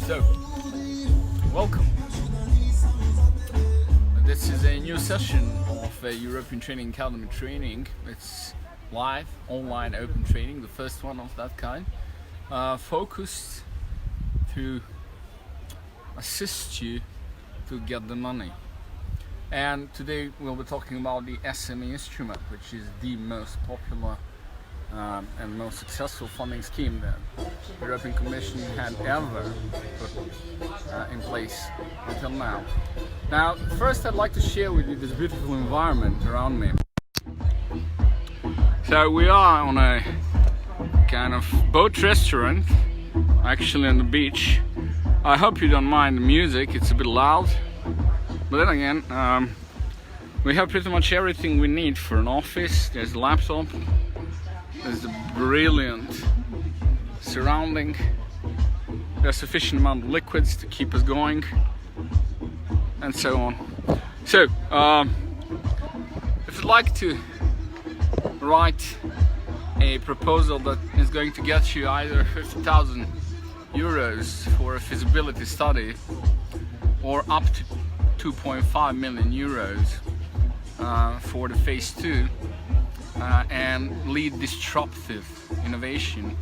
So, welcome. This is a new session of a European Training Academy training. It's live, online, open training, the first one of that kind, focused to assist you to get the money. And today we'll be talking about the SME Instrument, which is the most popular and most successful funding scheme that the European Commission had ever put in place until now. Now, first I'd like to share with you this beautiful environment around me. So we are on a kind of boat restaurant, actually on the beach. I hope you don't mind the music, it's a bit loud. But then again, we have pretty much everything we need for an office. There's a laptop, there's a brilliant surrounding, there's sufficient amount of liquids to keep us going, and so on. So, if you'd like to write a proposal that is going to get you either 50,000 euros for a feasibility study or up to 2.5 million euros for the phase 2 and lead disruptive innovation,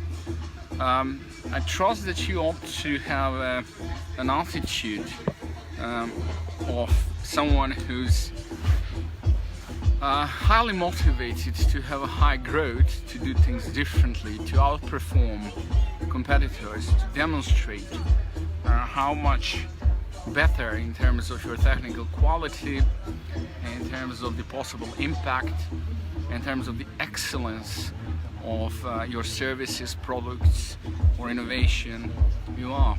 I trust that you ought to have an attitude of someone who's highly motivated to have a high growth, to do things differently, to outperform competitors, to demonstrate how much better in terms of your technical quality, in terms of the possible impact, in terms of the excellence of your services, products or innovation you are.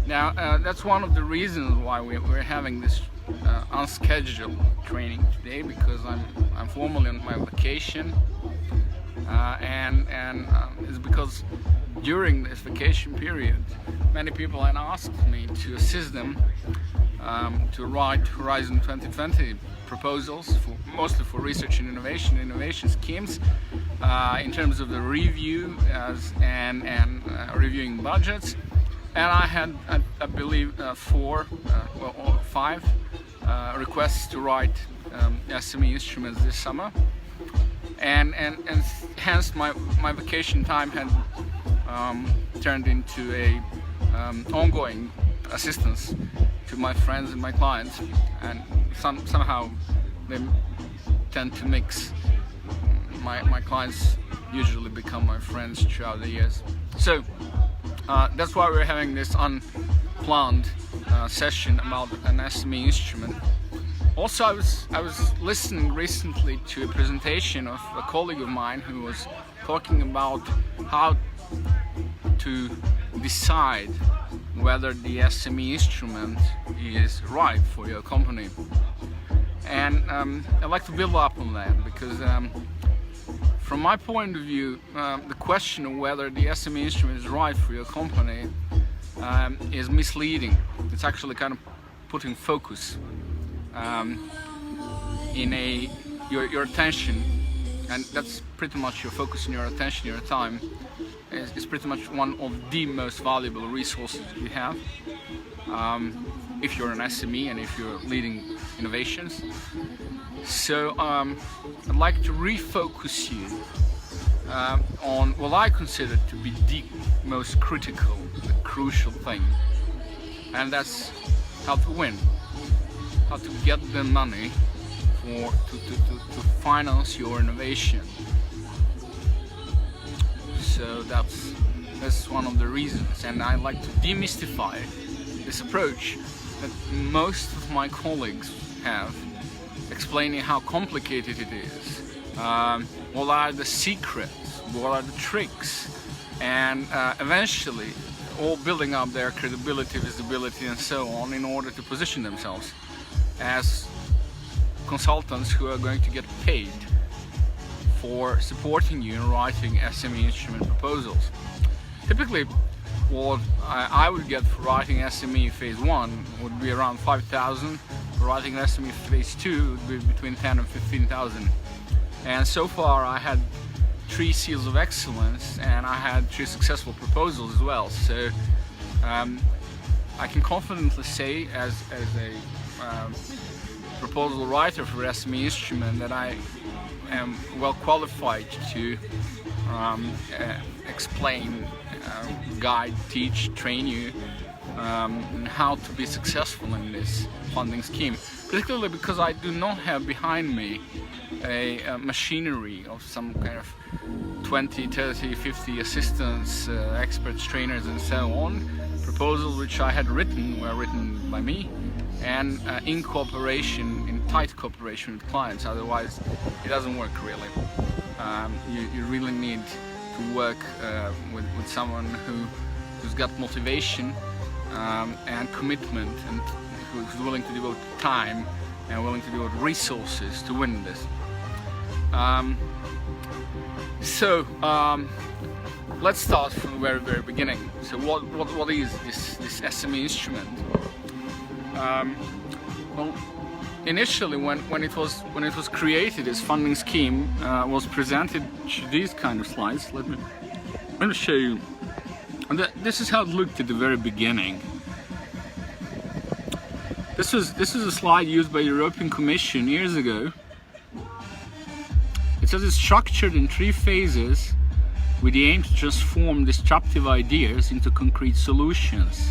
Now that's one of the reasons why we're having this unscheduled training today, because I'm formally on my vacation, and it's because during this vacation period many people had asked me to assist them to write Horizon 2020 proposals, mostly for research and innovation schemes, in terms of the review and reviewing budgets. And I had, I believe, 4 or 5 requests to write SME instruments this summer, and hence my vacation time had turned into a ongoing assistance to my friends and my clients, and somehow they tend to mix. My clients usually become my friends throughout the years. So that's why we're having this unplanned session about an SME instrument. Also, I was listening recently to a presentation of a colleague of mine who was talking about how to decide whether the SME instrument is right for your company. And I'd like to build up on that, because from my point of view, the question of whether the SME instrument is right for your company is misleading. It's actually kind of putting focus in your attention, and that's pretty much your focus and your attention, your time is pretty much one of the most valuable resources you have if you're an SME and if you're leading innovations. So I'd like to refocus you on what I consider to be the most critical, the crucial thing, and that's how to win, how to get the money to finance your innovation. So that's one of the reasons, and I like to demystify this approach that most of my colleagues have, explaining how complicated it is, what are the secrets, what are the tricks, and eventually all building up their credibility, visibility and so on, in order to position themselves as consultants who are going to get paid for supporting you in writing SME instrument proposals. Typically, what I would get for writing SME phase 1 would be around 5,000. For writing SME phase 2 would be between 10 and 15,000. And so far I had 3 seals of excellence, and I had 3 successful proposals as well. So I can confidently say, as a proposal writer for SME Instrument, that I am well qualified to explain, guide, teach, train you how to be successful in this funding scheme. Particularly because I do not have behind me a machinery of some kind of 20, 30, 50 assistants, experts, trainers and so on. Proposals which I had written were written by me and in cooperation, in tight cooperation with clients, otherwise it doesn't work really. You really need to work with someone who's got motivation and commitment, and who's willing to devote time and willing to devote resources to win this. Let's start from the very, very beginning. So what is this SME Instrument? Well, initially when it was created, this funding scheme was presented to these kind of slides. Let me show you. This is how it looked at the very beginning. This is a slide used by the European Commission years ago. It says it's structured in 3 phases with the aim to transform disruptive ideas into concrete solutions.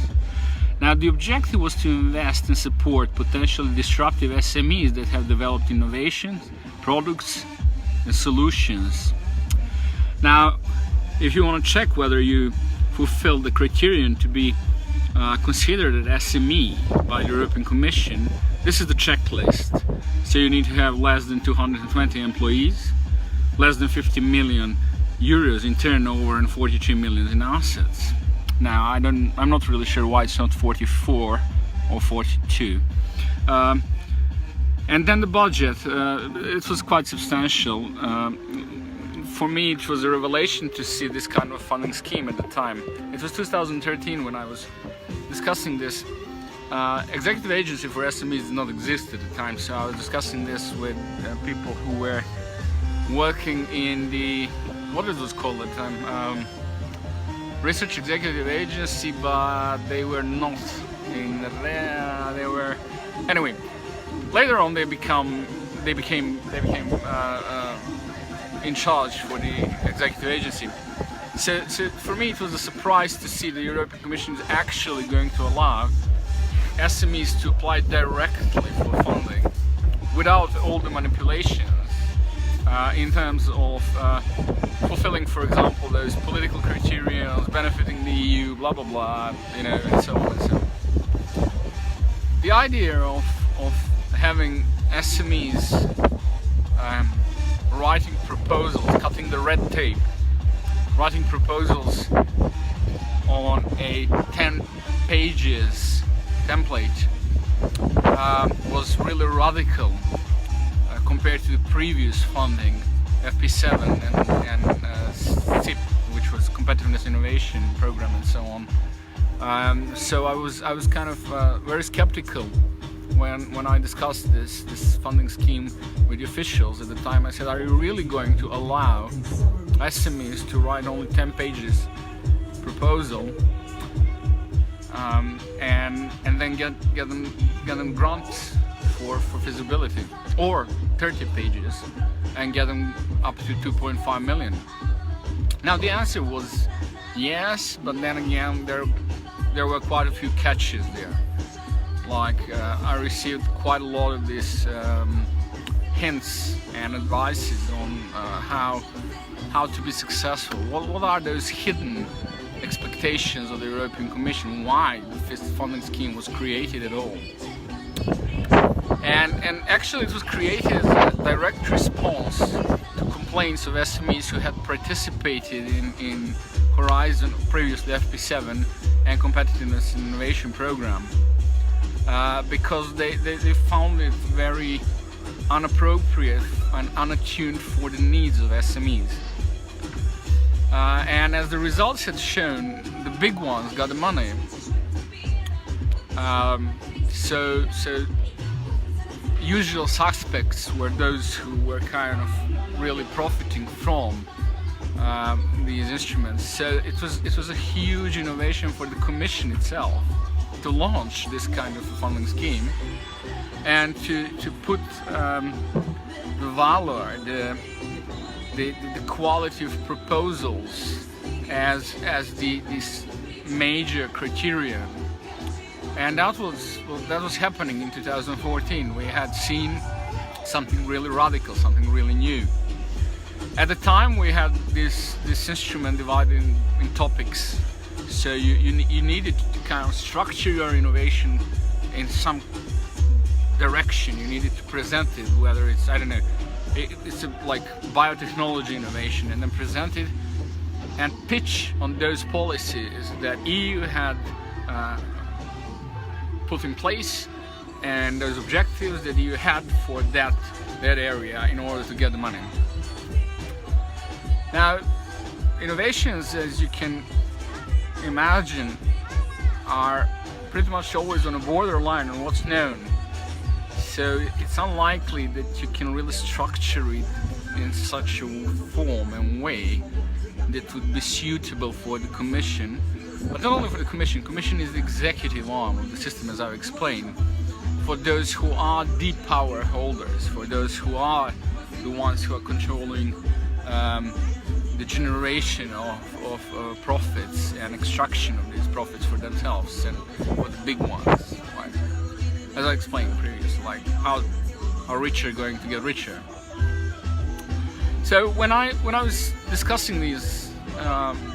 Now, the objective was to invest and support potentially disruptive SMEs that have developed innovations, products and solutions. Now, if you want to check whether you fulfill the criterion to be considered an SME by the European Commission, this is the checklist. So you need to have less than 220 employees, less than 50 million euros in turnover and 43 million in assets. Now, I'm not really sure why it's not 44 or 42. And then the budget, it was quite substantial. For me, it was a revelation to see this kind of funding scheme at the time. It was 2013 when I was discussing this. Executive agency for SMEs did not exist at the time, so I was discussing this with people who were working in the, what it was called at the time, Research Executive Agency, but they were not in there. They were, anyway. Later on, they became in charge for the executive agency. So for me, it was a surprise to see the European Commission is actually going to allow SMEs to apply directly for funding without all the manipulations in terms of fulfilling, for example, those political criteria, benefiting the EU, blah blah blah, you know, and so on and so on. The idea of having SMEs writing proposals, cutting the red tape, writing proposals on a 10 pages template was really radical compared to the previous funding, FP7 and SIP, which was Competitiveness Innovation Program and so on. So I was kind of very skeptical when I discussed this funding scheme with the officials at the time. I said, are you really going to allow SMEs to write only 10 pages proposal and then get them grants for feasibility, or 30 pages and get them up to 2.5 million? Now the answer was yes, but then again there were quite a few catches there. Like I received quite a lot of these hints and advices on how to be successful. What are those hidden expectations of the European Commission? Why this funding scheme was created at all? And actually it was created as a direct response to complaints of SMEs who had participated in Horizon, previously FP7, and Competitiveness and Innovation Program. Because they found it very inappropriate and unattuned for the needs of SMEs. And as the results had shown, the big ones got the money. So usual suspects were those who were kind of really profiting from these instruments. So it was a huge innovation for the Commission itself. to launch this kind of funding scheme and to put the valor, the quality of proposals as this major criterion. And that was happening in 2014. We had seen something really radical, something really new. At the time, we had this instrument divided in topics. So you needed to kind of structure your innovation in some direction. You needed to present it, whether it's, I don't know, it's like biotechnology innovation, and then present it and pitch on those policies that EU had put in place and those objectives that EU had for that area in order to get the money. Now, innovations, as you can imagine, are pretty much always on a borderline on what's known. So it's unlikely that you can really structure it in such a form and way that would be suitable for the Commission. But not only for the Commission. Commission is the executive arm of the system, as I've explained. For those who are the power holders, for those who are the ones who are controlling the generation of profits and extraction of these profits for themselves, and for the big ones, right? As I explained previously, like how are rich are going to get richer. So when I was discussing these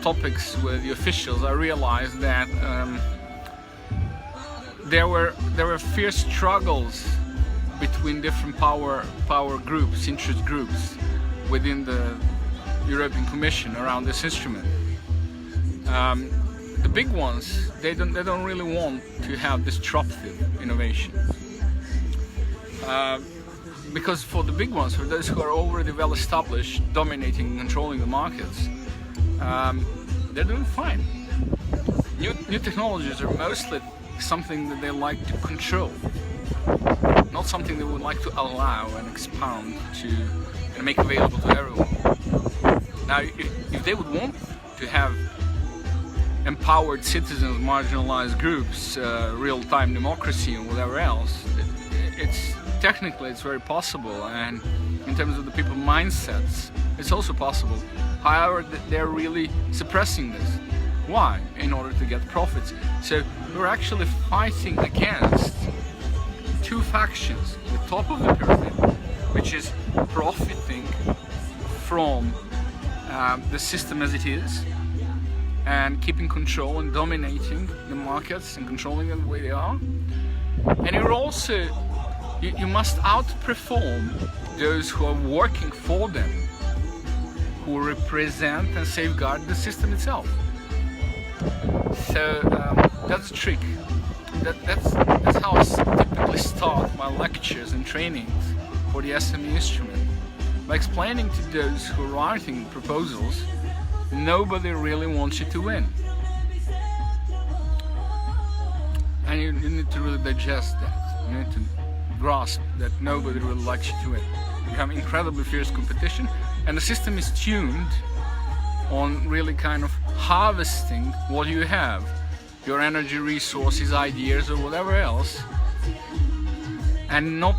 topics with the officials, I realized that there were fierce struggles between different power groups, interest groups within the European Commission around this instrument. The big ones, they don't really want to have disruptive innovation, because for the big ones, for those who are already well established, dominating and controlling the markets, they're doing fine. New technologies are mostly something that they like to control, not something they would like to allow and expound to and make available to everyone. Now, if they would want to have empowered citizens, marginalized groups, real-time democracy and whatever else, technically it's very possible, and in terms of the people's mindsets, it's also possible. However, they're really suppressing this. Why? In order to get profits. So we're actually fighting against two factions. The top of the pyramid, which is profiting from the system as it is, and keeping control and dominating the markets and controlling them the way they are. And you're also, you must outperform those who are working for them, who represent and safeguard the system itself. So that's the trick. That's how I typically start my lectures and trainings for the SME Instrument. By explaining to those who are writing proposals, nobody really wants you to win. And you need to really digest that. You need to grasp that nobody really likes you to win. You have incredibly fierce competition, and the system is tuned on really kind of harvesting what you have, your energy, resources, ideas, or whatever else, and not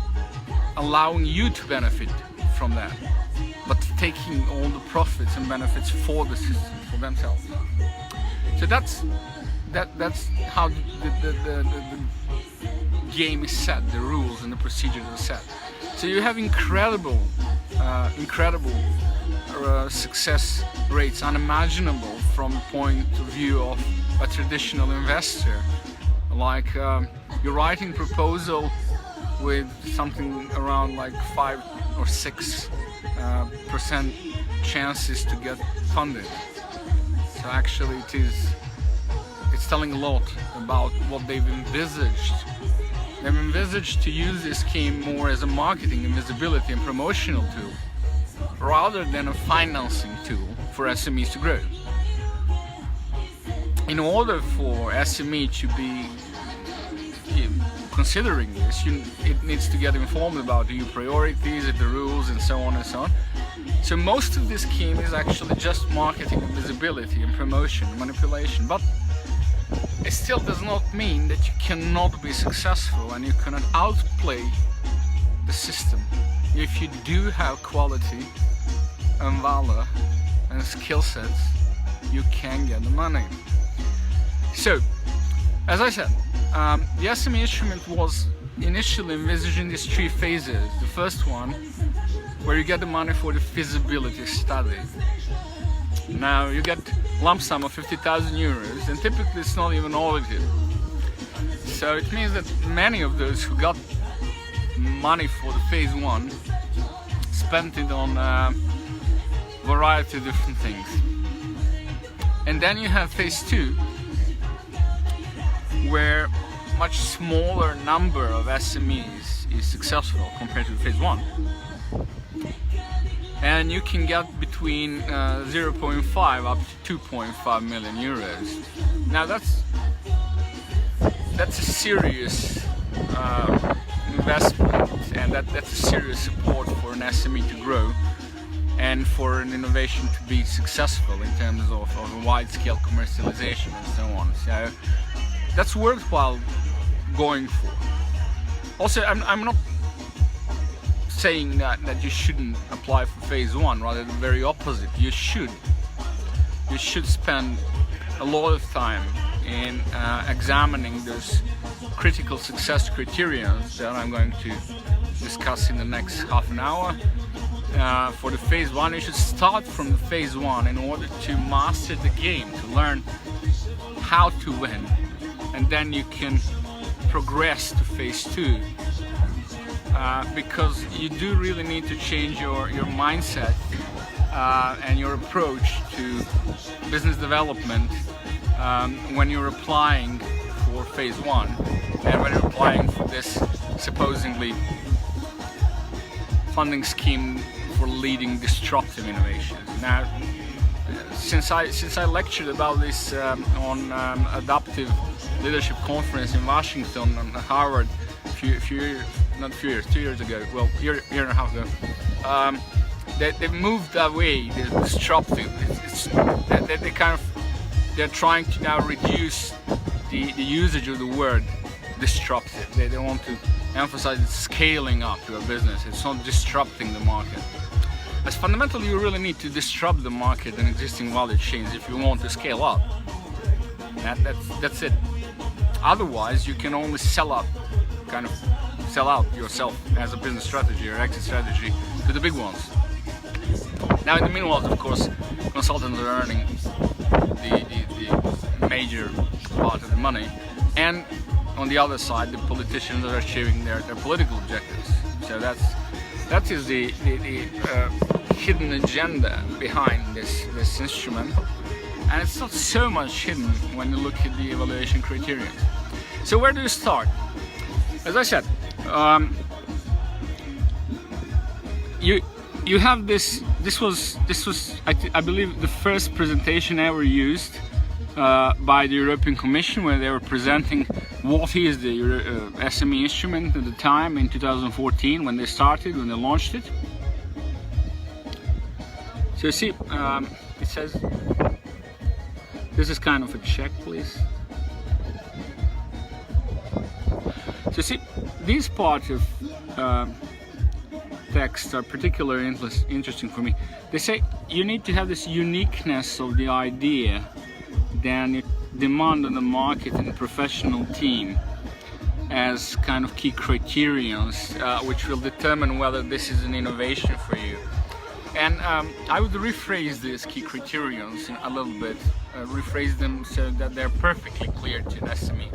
allowing you to benefit from that, but taking all the profits and benefits for the system, for themselves. So that's how the game is set, the rules and the procedures are set. So you have incredible success rates, unimaginable from the point of view of a traditional investor. Like you're writing proposal with something around like 5 or 6% chances to get funded. So actually it's telling a lot about what they've envisaged. They've envisaged to use this scheme more as a marketing and visibility and promotional tool, rather than a financing tool for SMEs to grow. In order for SME to be considering this, it needs to get informed about the priorities, the rules, and so on and so on. So most of this scheme is actually just marketing and visibility and promotion and manipulation. But it still does not mean that you cannot be successful and you cannot outplay the system. If you do have quality and valor and skill sets, you can get the money. So, as I said, the SME Instrument was initially envisaged in these 3 phases. The first one, where you get the money for the feasibility study. Now you get lump sum of 50,000 euros, and typically it's not even audited. So it means that many of those who got money for the phase 1 spent it on a variety of different things. And then you have phase 2, where much smaller number of SMEs is successful compared to phase 1. And you can get between 0.5 up to 2.5 million euros. Now that's a serious investment, and that's a serious support for an SME to grow and for an innovation to be successful in terms of a wide-scale commercialization and so on. So that's worthwhile going for. Also, I'm not saying that you shouldn't apply for phase 1, rather the very opposite. You should spend a lot of time in examining those critical success criteria that I'm going to discuss in the next half an hour. For the phase 1, you should start from the phase 1 in order to master the game, to learn how to win, and then you can progress to phase 2. Because you do really need to change your mindset and your approach to business development when you're applying for phase 1 and when you're applying for this supposedly funding scheme for leading disruptive innovations. Now, since I lectured about this on Adaptive Leadership Conference in Washington and Harvard not a few years, 2 years ago, well, year and a half ago, they moved away. They're disruptive. They're trying to now reduce the usage of the word disruptive. They want to emphasize it's scaling up your business. It's not disrupting the market. As fundamentally, you really need to disrupt the market and existing value chains if you want to scale up. That's it. Otherwise, you can only sell out yourself as a business strategy or exit strategy to the big ones. Now, in the meanwhile, of course, consultants are earning the major part of the money, and on the other side, the politicians are achieving their political objectives. So that is the hidden agenda behind this instrument, and it's not so much hidden when you look at the evaluation criteria. So where do you start? As I said, you have this. This was I believe the first presentation ever used by the European Commission, where they were presenting what is the SME Instrument at the time in 2014 when they launched it. So you see, it says this is kind of a check, please. So see, these parts of text are particularly interesting for me. They say you need to have this uniqueness of the idea, then you demand on the market and the professional team as kind of key criterions which will determine whether this is an innovation for you. And I would rephrase these key criterions a little bit, rephrase them so that they're perfectly clear to an SME.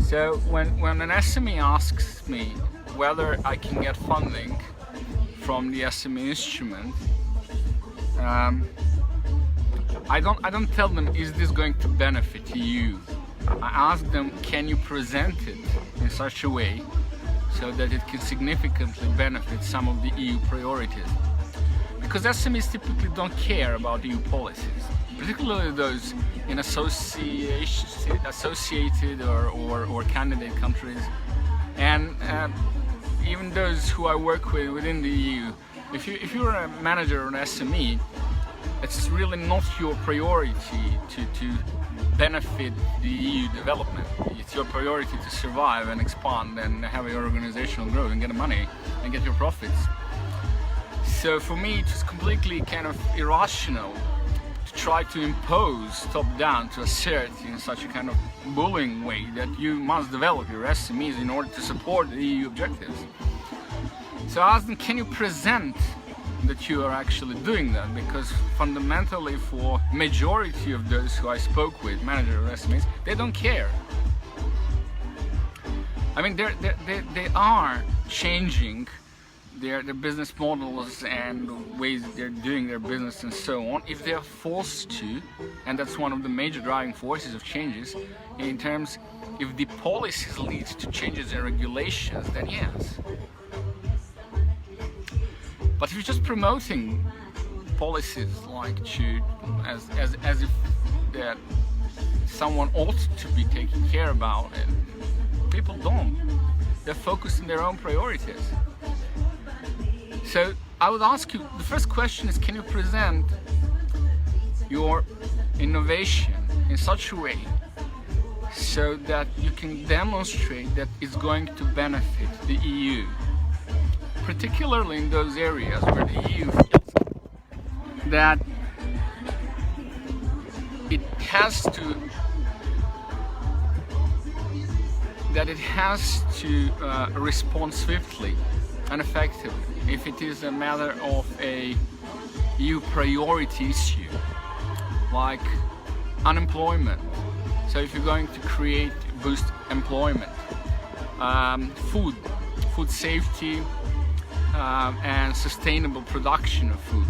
So when an SME asks me whether I can get funding from the SME Instrument, I don't tell them, is this going to benefit you? I ask them, can you present it in such a way so that it can significantly benefit some of the EU priorities? Because SMEs typically don't care about EU policies, particularly those in associated or candidate countries, and even those who I work with within the EU. If you're a manager or an SME, it's really not your priority to benefit the EU development. It's your priority to survive and expand and have your organizational growth and get money and get your profits. So for me, it's completely kind of irrational to try to impose top-down, to assert in such a kind of bullying way that you must develop your SMEs in order to support the EU objectives. So I asked them, can you present that you are actually doing that? Because fundamentally, for majority of those who I spoke with, managers or SMEs, they don't care. I mean, they are changing their business models and the ways they're doing their business and so on, if they are forced to, and that's one of the major driving forces of changes, in terms, if the policies lead to changes in regulations, then yes. But if you're just promoting policies like as if that someone ought to be taking care about it, people don't. They're focused on their own priorities. So I would ask you, the first question is, can you present your innovation in such a way so that you can demonstrate that it's going to benefit the EU? Particularly in those areas where the EU feels that it has to respond swiftly and effectively if it is a matter of a EU priority issue, like unemployment. So if you're going to boost employment, food safety, and sustainable production of food,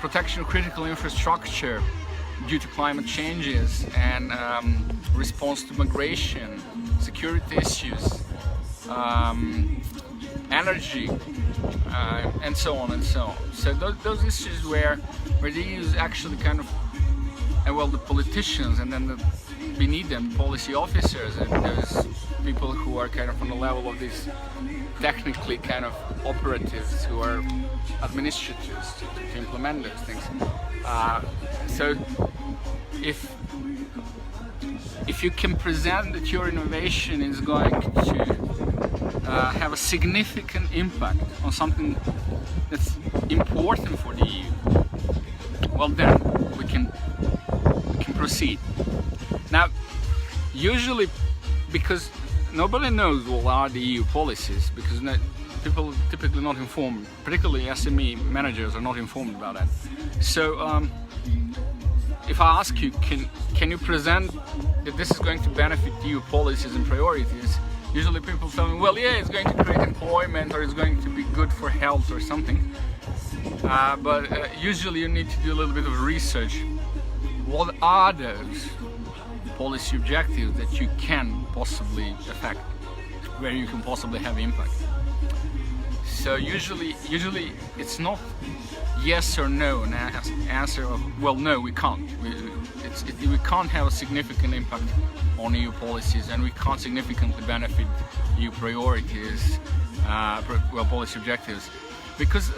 protection of critical infrastructure due to climate changes, and response to migration, security issues, energy, and so on and so on. So those issues where the EU is actually kind of, and well, the politicians, and then beneath them, policy officers, and those people who are kind of on the level of these technically kind of operatives who are administrators to implement those things. So if you can present that your innovation is going to have a significant impact on something that's important for the EU, well, then we can proceed. Now, usually, because nobody knows what are the EU policies, because people typically not informed, particularly SME managers are not informed about that. So if I ask you, can you present that this is going to benefit EU policies and priorities, usually people tell me, well, yeah, it's going to create employment, or it's going to be good for health or something. But usually you need to do a little bit of research. What are those policy objectives that you can possibly affect, where you can possibly have impact? So usually it's not yes or no, an answer of, well, no, we can't. We can't have a significant impact on EU policies, and we can't significantly benefit EU priorities, policy objectives, because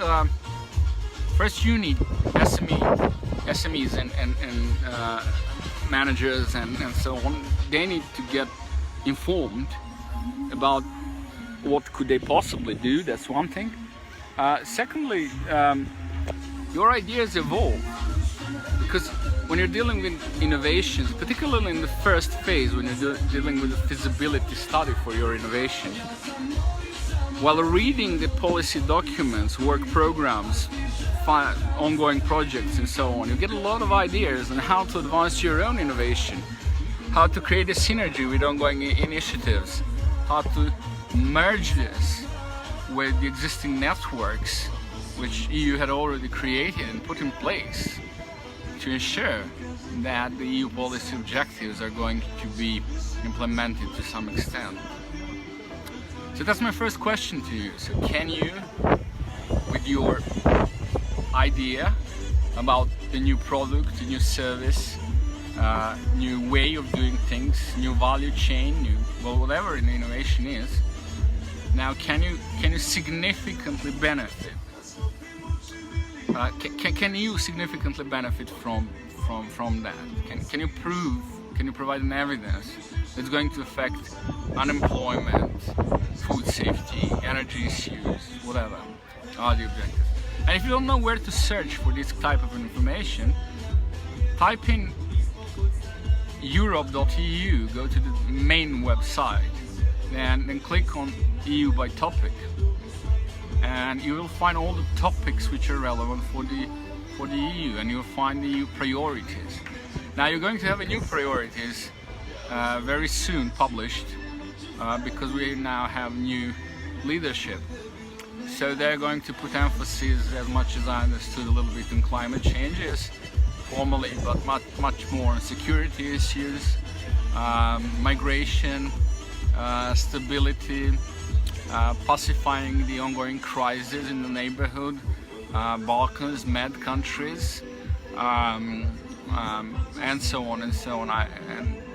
first you need SMEs and managers and so on. They need to get informed about what could they possibly do. That's one thing. Secondly, your ideas evolve, because when you're dealing with innovations, particularly in the first phase, when you're dealing with a feasibility study for your innovation, while reading the policy documents, work programs, ongoing projects and so on, you get a lot of ideas on how to advance your own innovation, how to create a synergy with ongoing initiatives, how to merge this with the existing networks which EU had already created and put in place to ensure that the EU policy objectives are going to be implemented to some extent. So that's my first question to you. So can you, with your idea about the new product, the new service, new way of doing things, new value chain, whatever an innovation is, now can you significantly benefit Can you significantly benefit from that? Can you prove? Can you provide an evidence that's going to affect unemployment, food safety, energy issues, whatever are the objectives? And if you don't know where to search for this type of information, type in Europe.eu, go to the main website, and then click on EU by topic, and you will find all the topics which are relevant for the EU, and you'll find the EU priorities. Now you're going to have a new priorities very soon published because we now have new leadership. So they're going to put emphasis, as much as I understood, a little bit on climate changes, formally, but much more on security issues, migration, stability, pacifying the ongoing crisis in the neighborhood, Balkans, Med countries, and so on and so on,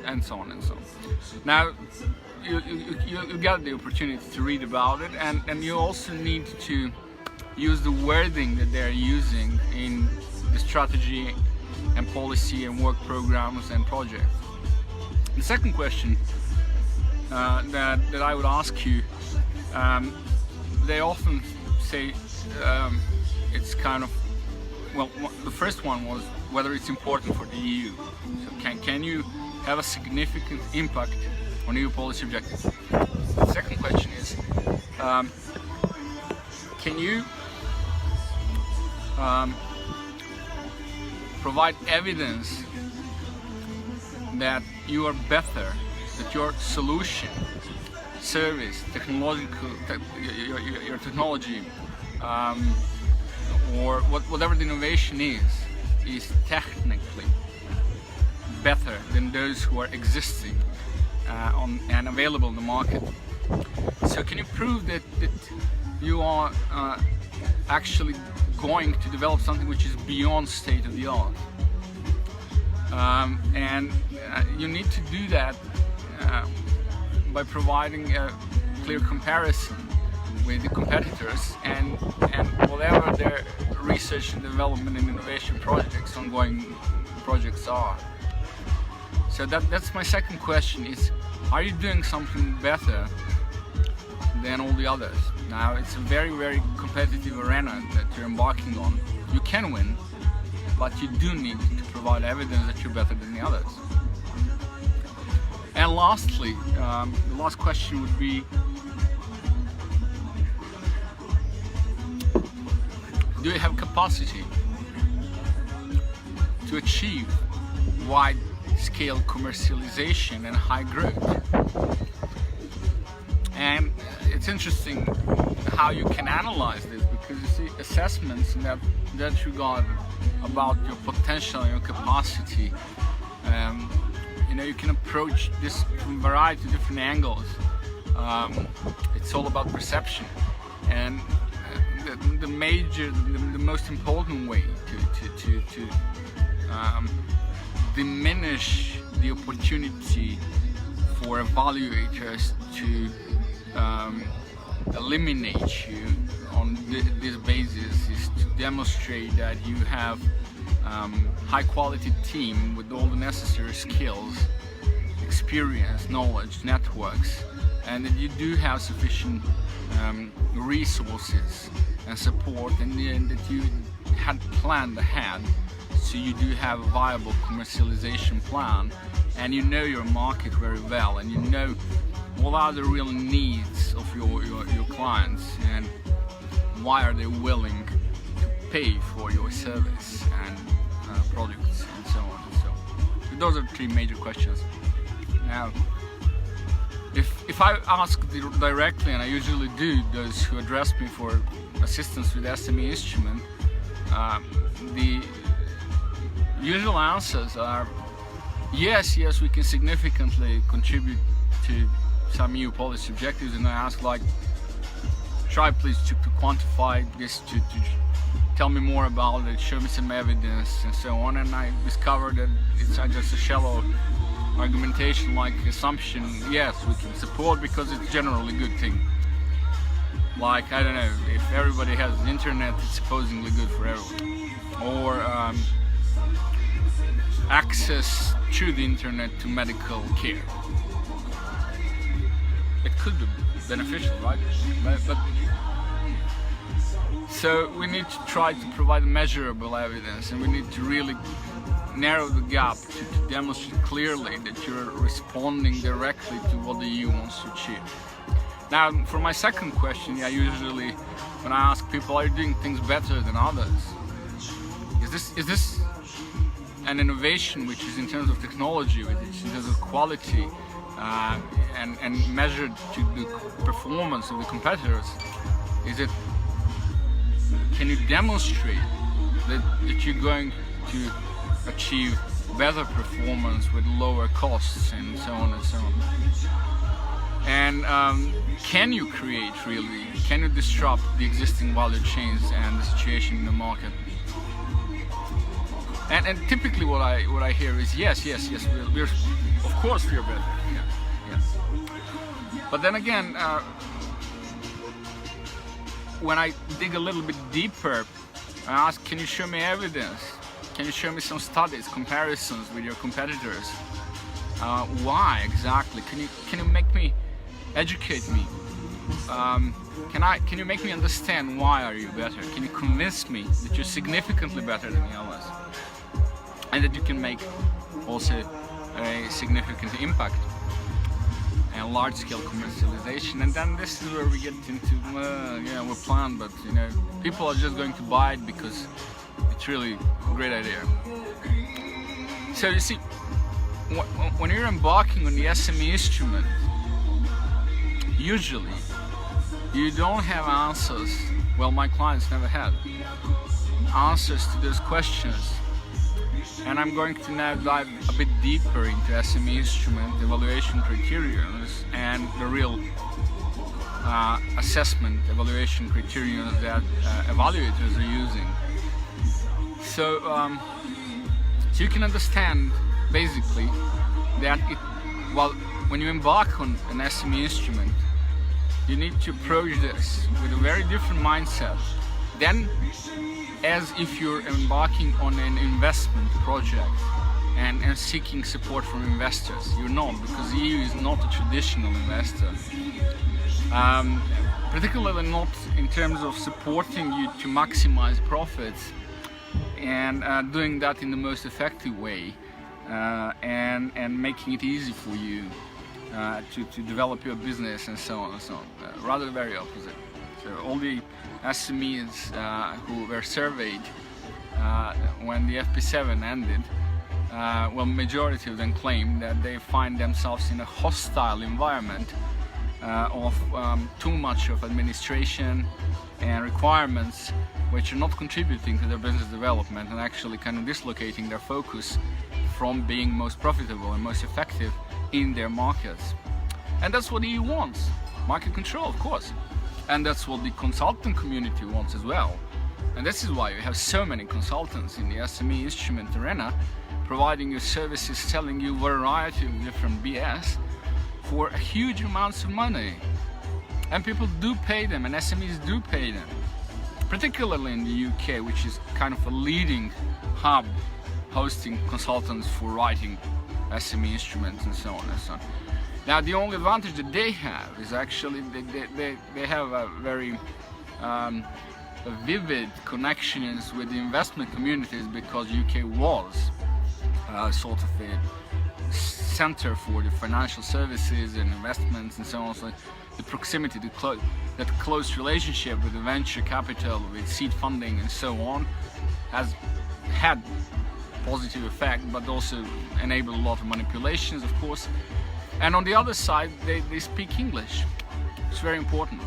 and so on and so on. Now, you got the opportunity to read about it, and you also need to use the wording that they're using in the strategy and policy and work programs and projects. The second question that I would ask you, they often say it's kind of, well, the first one was whether it's important for the EU. So can you have a significant impact on EU policy objectives? The second question is, can you provide evidence that you are better, that your solution, service, technological, your technology, or whatever the innovation is technically better than those who are existing and available in the market. So can you prove that you are actually going to develop something which is beyond state of the art? And you need to do that by providing a clear comparison with the competitors and whatever their research and development and innovation projects, ongoing projects are. So that's my second question is, are you doing something better than all the others? Now it's a very, very competitive arena that you're embarking on. You can win, but you do need to provide evidence that you're better than the others. And lastly, the last question would be, do you have capacity to achieve wide-scale commercialization and high growth? And it's interesting how you can analyze this, because you see assessments in that regard about your potential and your capacity. You can approach this from a variety of different angles. It's all about perception, and the most important way to diminish the opportunity for evaluators to eliminate you on this basis is to demonstrate that you have high quality team with all the necessary skills, experience, knowledge, networks, and that you do have sufficient resources and support, and that you had planned ahead, so you do have a viable commercialization plan, and you know your market very well, and you know what are the real needs of your clients, and why are they willing to pay for your service and products, and so on and so on. So those are three major questions. Now, if I ask directly, and I usually do, those who address me for assistance with SME Instrument, the usual answers are yes, we can significantly contribute to some EU policy objectives, and I ask, like, try please to quantify this, to tell me more about it, show me some evidence, and so on, and I discovered that it's just a shallow argumentation, like assumption. Yes, we can support because it's generally a good thing. Like, I don't know, if everybody has the internet, it's supposedly good for everyone. Or access to the internet to medical care. It could be beneficial, right? But so we need to try to provide measurable evidence, and we need to really narrow the gap to demonstrate clearly that you're responding directly to what the EU wants to achieve. Now, for my second question, usually when I ask people, are you doing things better than others? Is this an innovation which is in terms of technology, which is in terms of quality, and measured to the performance of the competitors? Can you demonstrate that you're going to achieve better performance with lower costs and so on and so on? And can you disrupt the existing value chains and the situation in the market? And typically what I hear is yes, we're of course we're better. Yes. But then again, when I dig a little bit deeper, I ask, can you show me evidence? Can you show me some studies, comparisons with your competitors? Why exactly? Can you educate me? Can you make me understand why are you better? Can you convince me that you're significantly better than the others? And that you can make also a significant impact and large-scale commercialization. And then this is where we get into, we plan, but people are just going to buy it because it's really a great idea. So you see, when you're embarking on the SME instrument, usually you don't have answers. Well, my clients never had answers to those questions. And I'm going to now dive a bit deeper into SME instrument evaluation criteria and the real assessment evaluation criteria that evaluators are using. So you can understand basically that when you embark on an SME instrument, you need to approach this with a very different mindset than as if you're embarking on an investment project and seeking support from investors. You're not, because the EU is not a traditional investor. Particularly not in terms of supporting you to maximize profits and doing that in the most effective way and making it easy for you to develop your business and so on and so on. Rather the very opposite. So all the SMEs who were surveyed when the FP7 ended, majority of them claim that they find themselves in a hostile environment of too much of administration and requirements which are not contributing to their business development and actually kind of dislocating their focus from being most profitable and most effective in their markets. And that's what the EU wants, market control, of course. And that's what the consultant community wants as well. And this is why you have so many consultants in the SME instrument arena, providing you services, selling you a variety of different BS for huge amounts of money. And people do pay them, and SMEs do pay them. Particularly in the UK, which is kind of a leading hub hosting consultants for writing SME instruments and so on and so on. Now, the only advantage that they have is actually they have a very vivid connections with the investment communities, because UK was sort of a center for the financial services and investments and so on. So the proximity, that close relationship with the venture capital, with seed funding and so on, has had positive effect, but also enabled a lot of manipulations, of course. And on the other side, they speak English. It's very important,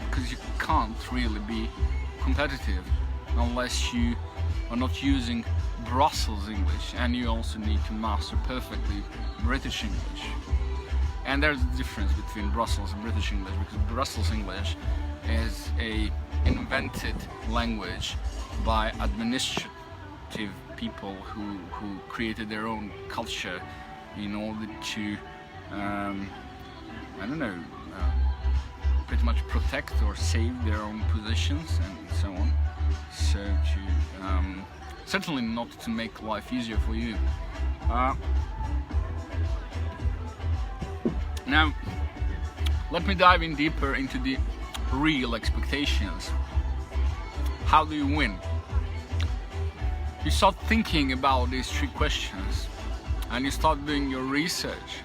because you can't really be competitive unless you are not using Brussels English, and you also need to master perfectly British English. And there's a difference between Brussels and British English, because Brussels English is an invented language by administrative people who created their own culture in order to pretty much protect or save their own positions and so on. So to certainly not to make life easier for you. Now, let me dive in deeper into the real expectations. How do you win? You start thinking about these 3 questions and you start doing your research.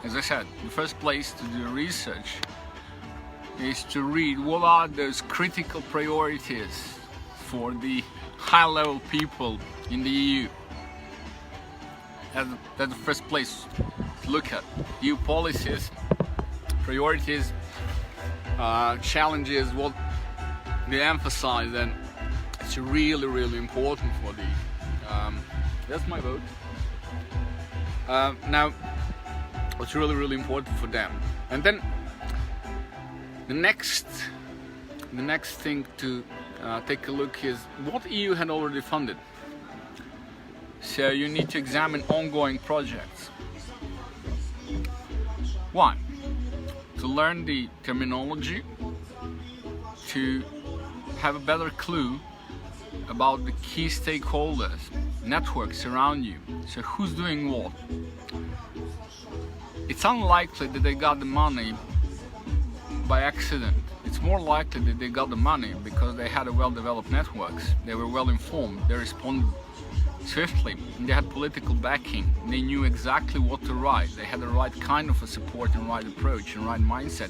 As I said, the first place to do research is to read what are those critical priorities for the high-level people in the EU. That's the first place to look at. EU policies, priorities, challenges, what they emphasize, and it's really, really important for the... that's my vote. Now, it's really, really important for them. And then the next thing to take a look is what EU had already funded. So you need to examine ongoing projects. Why? To learn the terminology, to have a better clue about the key stakeholders, networks around you. So who's doing what? It's unlikely that they got the money by accident. It's more likely that they got the money because they had a well-developed networks. They were well informed. They responded swiftly. They had political backing. They knew exactly what to write. They had the right kind of a support and right approach and right mindset.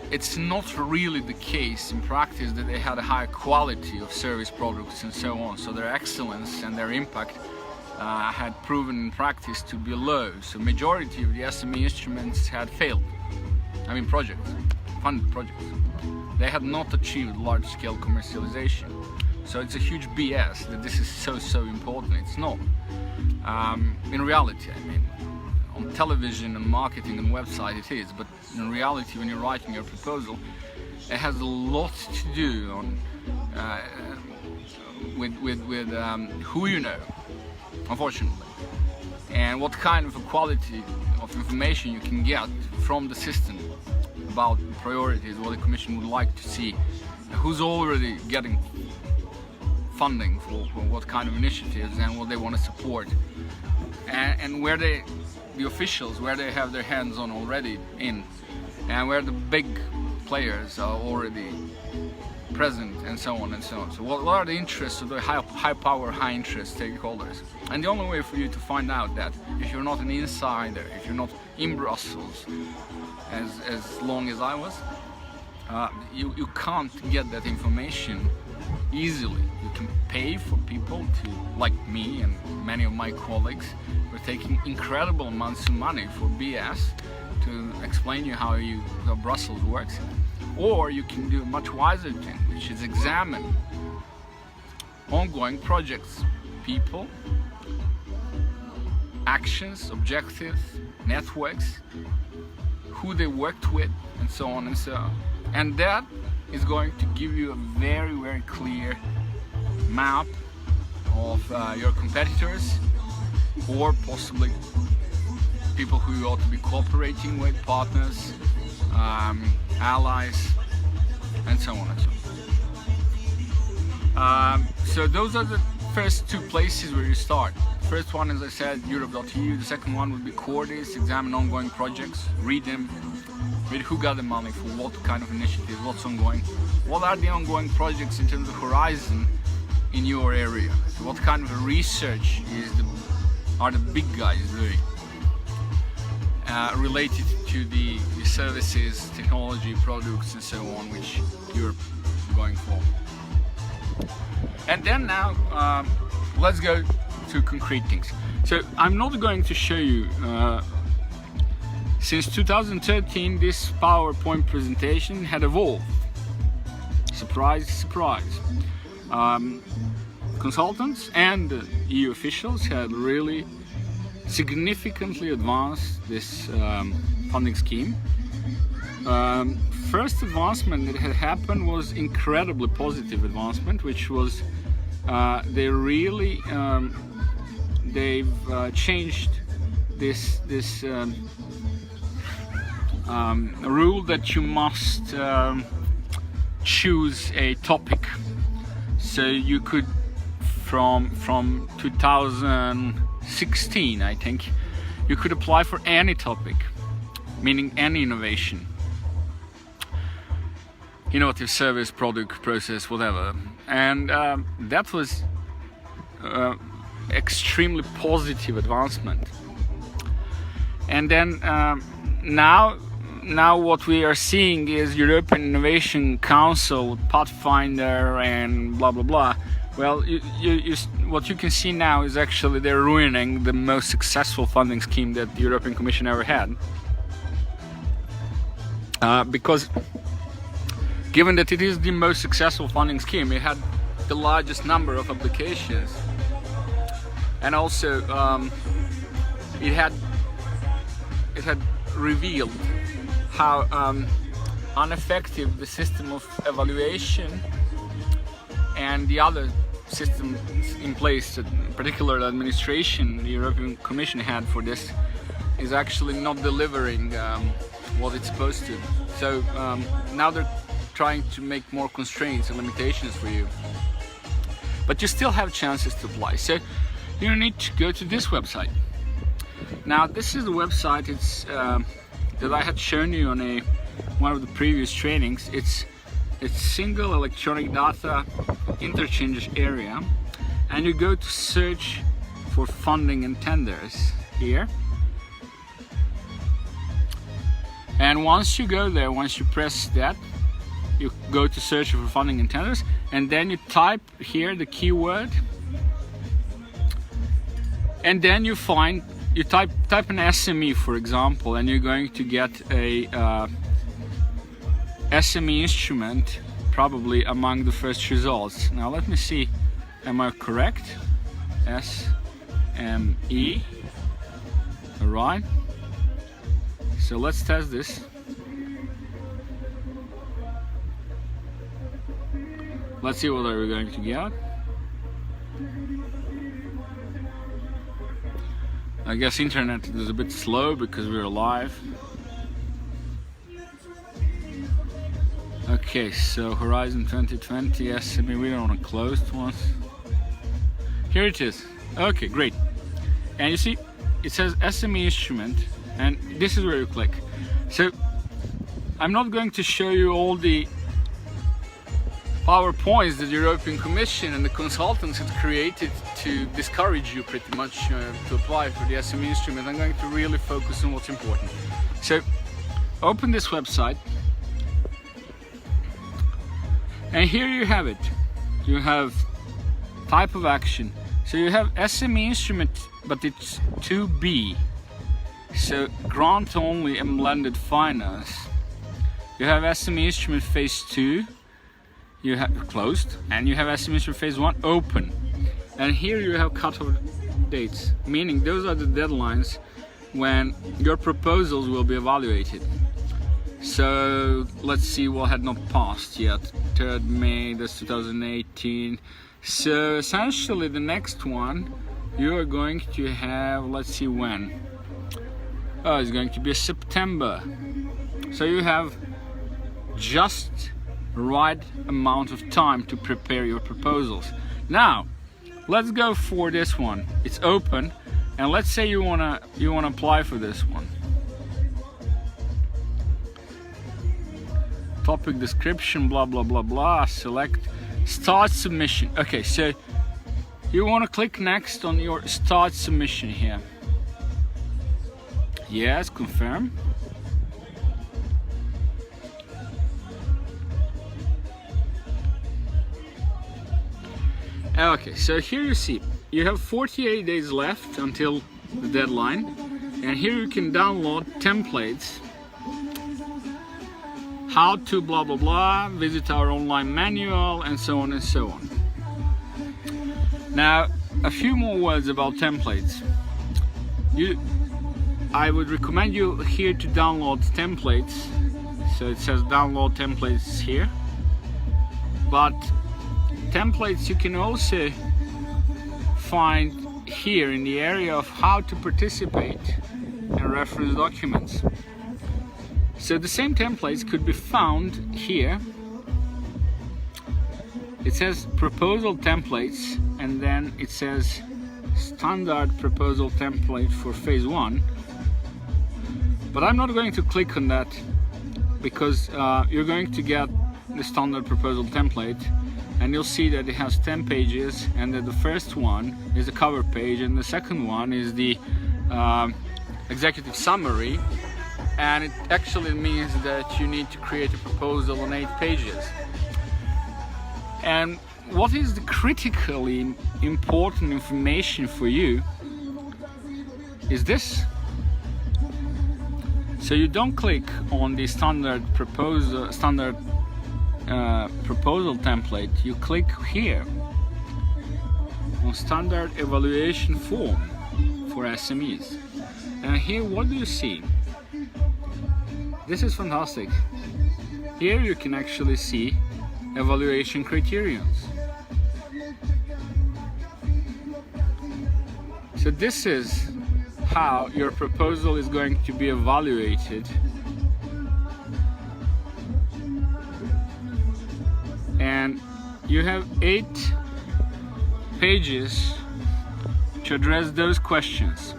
It's not really the case in practice that they had a high quality of service products and so on. So their excellence and their impact had proven in practice to be low. So majority of the SME instruments had failed. I mean projects, funded projects. They had not achieved large-scale commercialization. So it's a huge BS that this is so important. It's not. In reality, I mean, on television and marketing and website it is, but in reality when you're writing your proposal, it has a lot to do on with who you know, unfortunately, and what kind of a quality of information you can get from the system about priorities, what the Commission would like to see, who's already getting funding for what kind of initiatives and what they want to support, and where the officials, where they have their hands on already in, and where the big players are already present, and so on and so on. So what are the interests of the high power, high interest stakeholders? And the only way for you to find out that, if you're not an insider, if you're not in Brussels as long as I was, you can't get that information easily. You can pay for people to, like me and many of my colleagues, we're taking incredible amounts of money for BS to explain you how Brussels works. Or you can do a much wiser thing, which is examine ongoing projects, people, actions, objectives, networks, who they worked with, and so on and so on. And that is going to give you a very, very clear map of your competitors, or possibly people who you ought to be cooperating with, partners, allies, and so on and so on. So those are the first 2 places where you start. First one, as I said, Europe.eu. The second one would be Cordis, examine ongoing projects, read them, read who got the money for what kind of initiatives, what's ongoing, what are the ongoing projects in terms of horizon in your area, so what kind of research are the big guys doing related to the services, technology, products and so on which you're going for. And then now let's go to concrete things. So I'm not going to show you since 2013 this PowerPoint presentation had evolved. Surprise, surprise. Consultants and EU officials had really significantly advanced this funding scheme. First advancement that had happened was incredibly positive advancement, which was they've changed this a rule that you must choose a topic. So you could, from 2016, I think, you could apply for any topic, meaning any innovation. Innovative service, product, process, whatever. And that was extremely positive advancement. And then now what we are seeing is European Innovation Council, Pathfinder, and blah blah blah. Well, what you can see now is actually they're ruining the most successful funding scheme that the European Commission ever had. Because given that it is the most successful funding scheme, it had the largest number of applications, and also it had revealed how ineffective the system of evaluation and the other systems in place, in particular the administration the European Commission had for this, is actually not delivering what it's supposed to. So now they're trying to make more constraints and limitations for you, but you still have chances to apply. So you need to go to this website. Now this is the website that I had shown you on one of the previous trainings. It's single electronic data interchange area, and you go to search for funding and tenders here. And once you go there, once you press that, you go to search for funding and tenders, and then you type here the keyword, and then you type an SME, for example, and you're going to get a SME Instrument probably among the first results. Now let me see, am I correct? SME. Alright, so let's test this. Let's see what are we going to get. I guess internet is a bit slow because we're live. Okay, so Horizon 2020 SME, we don't want to close ones. Here it is. Okay, great. And you see, it says SME Instrument, and this is where you click. So I'm not going to show you all the PowerPoints that the European Commission and the consultants had created to discourage you pretty much to apply for the SME Instrument. I'm going to really focus on what's important. So open this website, and here you have it. You have type of action. So you have SME Instrument, but it's 2B. So grant only and blended finance. You have SME Instrument phase 2. You have closed, and you have SME Instrument phase 1 open. And here you have cutoff dates, meaning those are the deadlines when your proposals will be evaluated. So let's see what had not passed yet. 3rd May, that's 2018. So essentially the next one you are going to have, let's see when. Oh, it's going to be September. So you have just the right amount of time to prepare your proposals. Now let's go for this one. It's open, and let's say you wanna apply for this one. Topic description, blah blah blah blah. Select start submission. Okay, so you want to click next on your start submission here. Yes, confirm. Okay, so here you see you have 48 days left until the deadline, and here you can download templates, how to blah blah blah, visit our online manual, and so on and so on. Now a few more words about templates. I would recommend you here to download templates. So it says download templates here, but templates you can also find here in the area of how to participate and reference documents. So the same templates could be found here. It says proposal templates, and then it says standard proposal template for phase 1. But I'm not going to click on that because you're going to get the standard proposal template, and you'll see that it has 10 pages, and that the first one is the cover page, and the second one is the executive summary, and it actually means that you need to create a proposal on 8 pages. And what is the critically important information for you is this. So you don't click on the standard proposal template, you click here on standard evaluation form for SMEs. And here, what do you see? This is fantastic. Here you can actually see evaluation criterions. So this is how your proposal is going to be evaluated. And you have 8 pages to address those questions.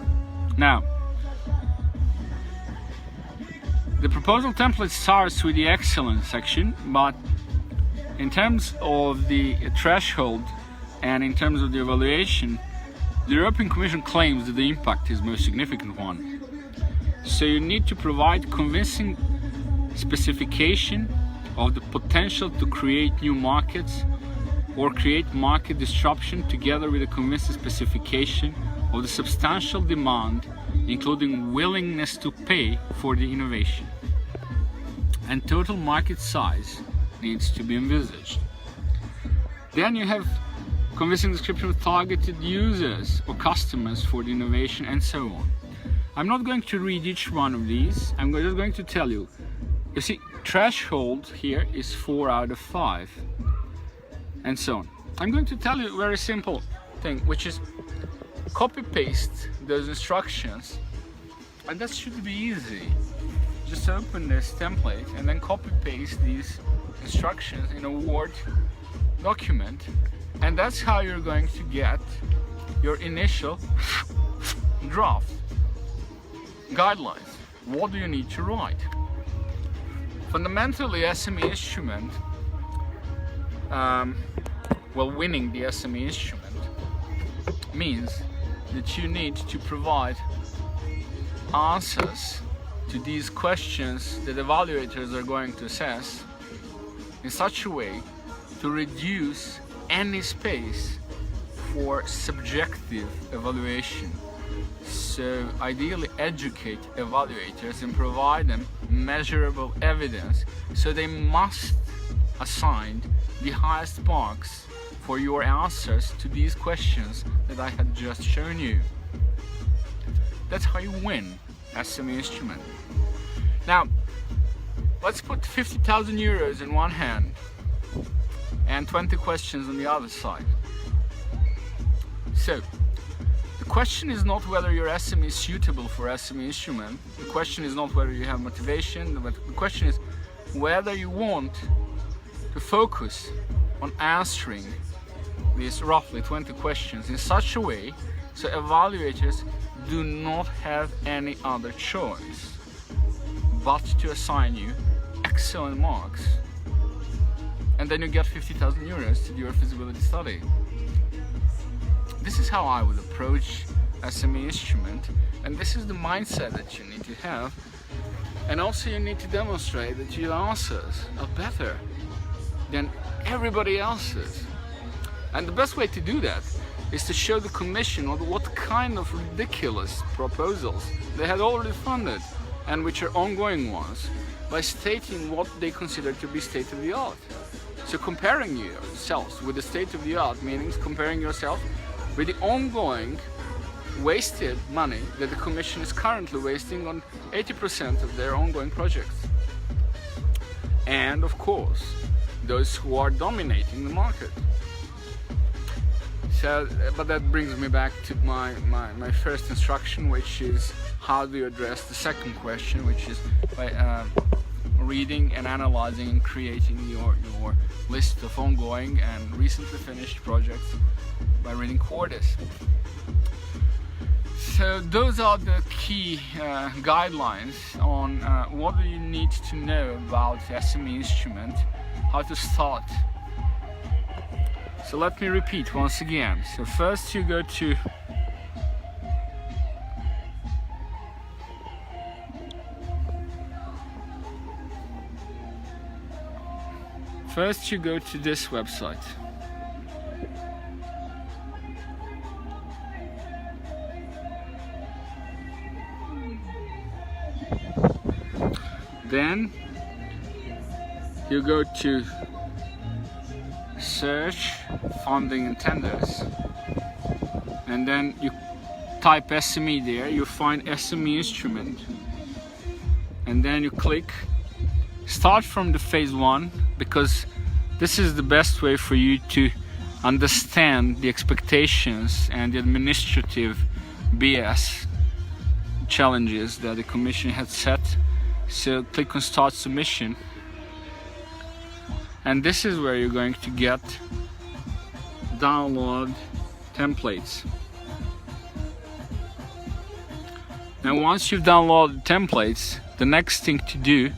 Now, the proposal template starts with the excellence section, but in terms of the threshold and in terms of the evaluation, the European Commission claims that the impact is the most significant one. So you need to provide convincing specification of the potential to create new markets or create market disruption, together with a convincing specification of the substantial demand, including willingness to pay for the innovation. And total market size needs to be envisaged. Then you have convincing description of targeted users or customers for the innovation, and so on. I'm not going to read each one of these, I'm just going to tell you. You see, threshold here is 4 out of 5, and so on. I'm going to tell you a very simple thing, which is copy paste those instructions, and that should be easy. Just open this template and then copy paste these instructions in a Word document, and that's how you're going to get your initial draft guidelines. What do you need to write? Fundamentally, SME Instrument, winning the SME Instrument means that you need to provide answers to these questions that evaluators are going to assess in such a way to reduce any space for subjective evaluation. So ideally educate evaluators and provide them measurable evidence, so they must assign the highest marks for your answers to these questions that I had just shown you. That's how you win SME Instrument. Now, let's put 50,000 euros in one hand and 20 questions on the other side. So, the question is not whether your SME is suitable for SME Instrument. The question is not whether you have motivation. The question is whether you want to focus on answering these roughly 20 questions in such a way so evaluators do not have any other choice but to assign you excellent marks, and then you get 50,000 euros to do your feasibility study. This is how I would approach SME Instrument, and this is the mindset that you need to have. And also you need to demonstrate that your answers are better than everybody else's. And the best way to do that is to show the Commission what kind of ridiculous proposals they had already funded and which are ongoing ones, by stating what they consider to be state-of-the-art. So comparing yourselves with the state-of-the-art means comparing yourself with the ongoing wasted money that the Commission is currently wasting on 80% of their ongoing projects. And of course, those who are dominating the market. So, but that brings me back to my first instruction, which is how do you address the second question, which is by reading and analyzing and creating your list of ongoing and recently finished projects by reading quarters. So those are the key guidelines on what do you need to know about SME Instrument, how to start. So let me repeat once again. So first you go to this website. Then you go to search funding and tenders, and then you type SME there, you find SME Instrument, and then you click start from the phase 1, because this is the best way for you to understand the expectations and the administrative BS challenges that the Commission had set. So click on start submission, and this is where you're going to get download templates. Now once you've downloaded templates, the next thing to do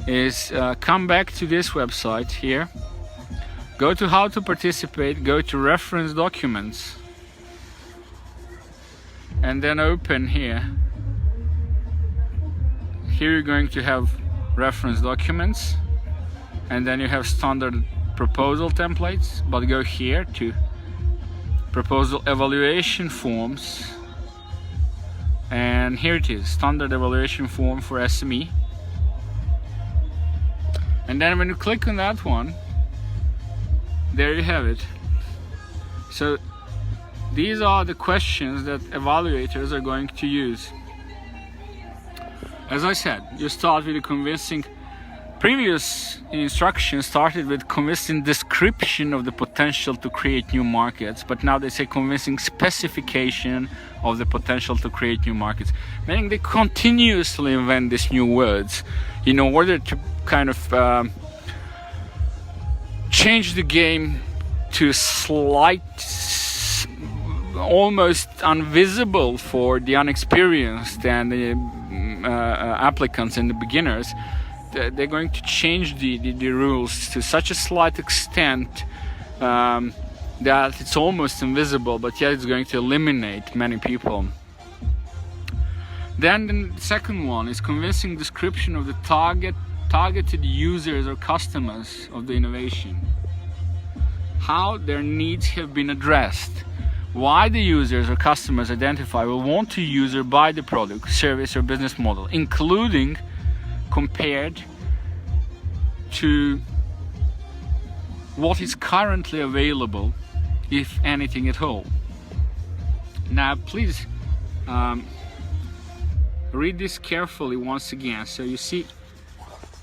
is come back to this website here, go to how to participate, go to reference documents, and then open here. Here you're going to have reference documents, and then you have standard proposal templates, but go here to proposal evaluation forms, and here it is, standard evaluation form for SME. And then when you click on that one, there you have it. So these are the questions that evaluators are going to use. As I said, you start with a convincing, previous instructions started with convincing description of the potential to create new markets, but now they say convincing specification of the potential to create new markets, meaning they continuously invent these new words in order to kind of change the game to slight, almost invisible for the unexperienced and the applicants and the beginners. They're going to change the rules to such a slight extent that it's almost invisible, but yet it's going to eliminate many people. Then the second one is convincing description of the targeted users or customers of the innovation. How their needs have been addressed. Why the users or customers identify will want to use or buy the product, service or business model, including compared to what is currently available, if anything at all. Now please read this carefully once again. So you see,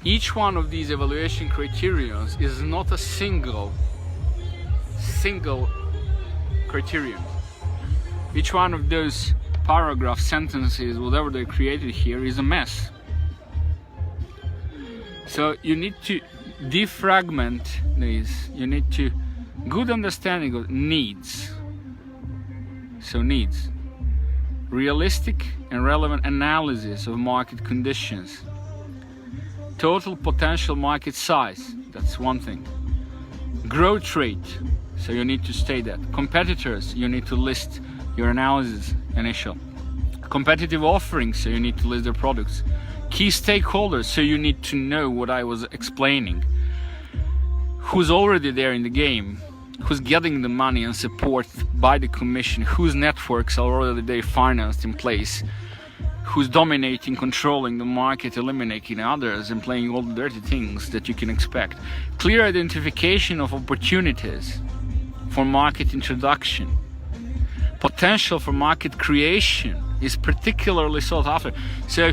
each one of these evaluation criteria is not a single criterion. Each one of those paragraphs, sentences, whatever they created here, is a mess. So you need to defragment these. You need to good understanding of needs. So needs, realistic and relevant analysis of market conditions, total potential market size, that's one thing, growth rate, so you need to state that, competitors, you need to list your analysis initial, competitive offerings, so you need to list their products, key stakeholders, so you need to know what I was explaining, who's already there in the game, who's getting the money and support by the Commission, whose networks are already financed in place, who's dominating, controlling the market, eliminating others and playing all the dirty things that you can expect. Clear identification of opportunities for market introduction. Potential for market creation is particularly sought after. So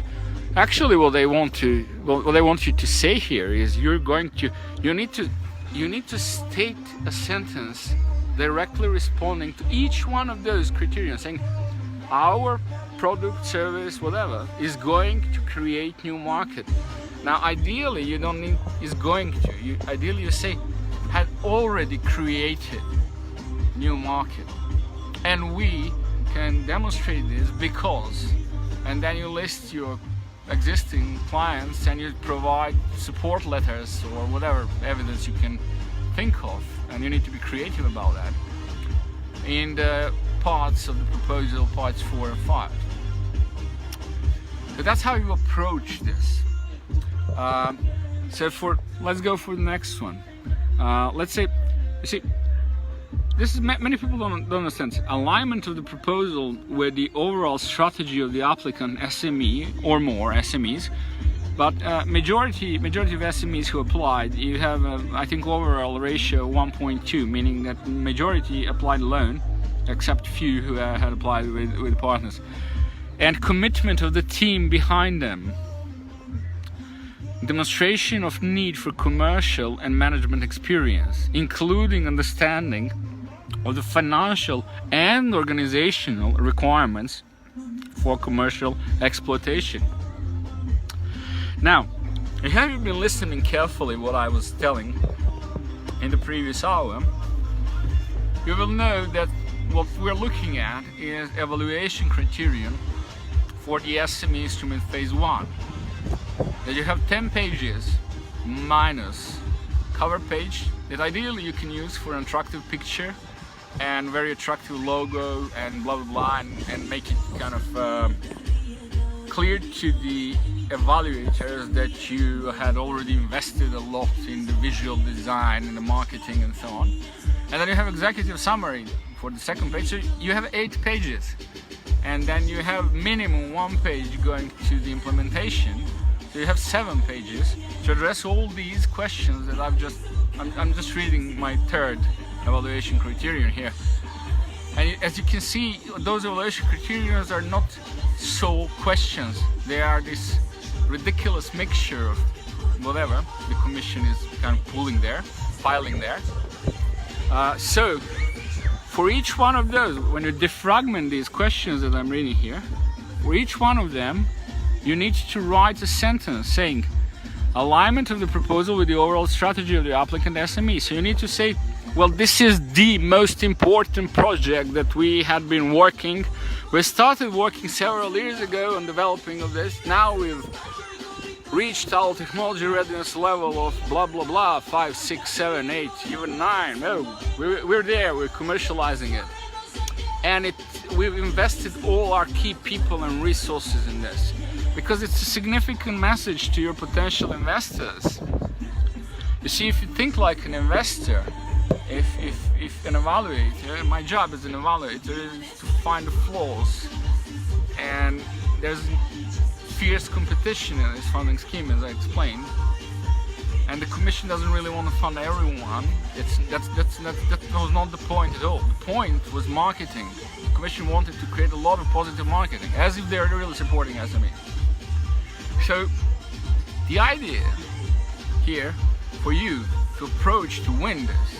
actually what they want you to say here is you need to state a sentence directly responding to each one of those criteria, saying our product, service, whatever is going to create new market. Now ideally you don't need is going to, ideally you say had already created new market, and we can demonstrate this because, and then you list your existing clients and you provide support letters or whatever evidence you can think of, and you need to be creative about that in the parts of the proposal, parts 4 and 5. So that's how you approach this. Let's go for the next one. Let's say, you see, this is many people don't understand. Alignment of the proposal with the overall strategy of the applicant SME or more SMEs, but majority of SMEs who applied, you have I think overall ratio 1.2, meaning that majority applied alone, except few who had applied with partners, and commitment of the team behind them. Demonstration of need for commercial and management experience, including understanding of the financial and organizational requirements for commercial exploitation. Now, if you have been listening carefully what I was telling in the previous hour, you will know that what we're looking at is evaluation criterion for the SME Instrument Phase 1. That you have 10 pages minus cover page that ideally you can use for an attractive picture and very attractive logo and blah blah blah, and make it kind of clear to the evaluators that you had already invested a lot in the visual design and the marketing and so on. And then you have executive summary for the second page, so you have 8 pages, and then you have minimum 1 page going to the implementation. So you have 7 pages to address all these questions that I'm just reading my third evaluation criterion here. And as you can see, those evaluation criteria are not sole questions. They are this ridiculous mixture of whatever the Commission is kind of filing there. So for each one of those, when you defragment these questions that I'm reading here, for each one of them, you need to write a sentence saying alignment of the proposal with the overall strategy of the applicant SME. So you need to say, well, this is the most important project that we had been working. We started working several years ago on developing of this. Now we've reached our technology readiness level of blah blah blah, 5, 6, 7, 8, even 9. No, we're there, we're commercializing it. And we've invested all our key people and resources in this, because it's a significant message to your potential investors. You see, if you think like an investor, if an evaluator, my job as an evaluator is to find the flaws, and there's fierce competition in this funding scheme, as I explained, and the Commission doesn't really want to fund everyone. That was not the point at all. The point was marketing. The Commission wanted to create a lot of positive marketing, as if they're really supporting SME. So the idea here for you to approach to win this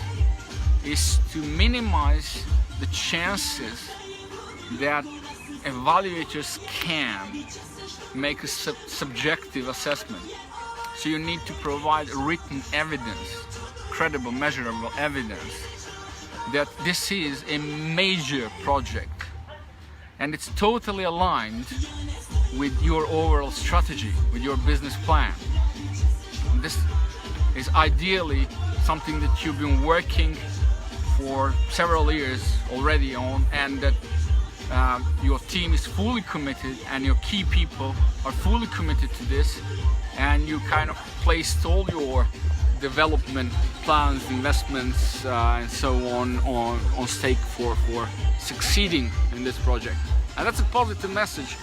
is to minimize the chances that evaluators can make a subjective assessment. So you need to provide written evidence, credible, measurable evidence, that this is a major project and it's totally aligned with your overall strategy, with your business plan. And this is ideally something that you've been working for several years already on, and that your team is fully committed and your key people are fully committed to this, and you kind of placed all your development plans, investments and so on stake for succeeding in this project. And that's a positive message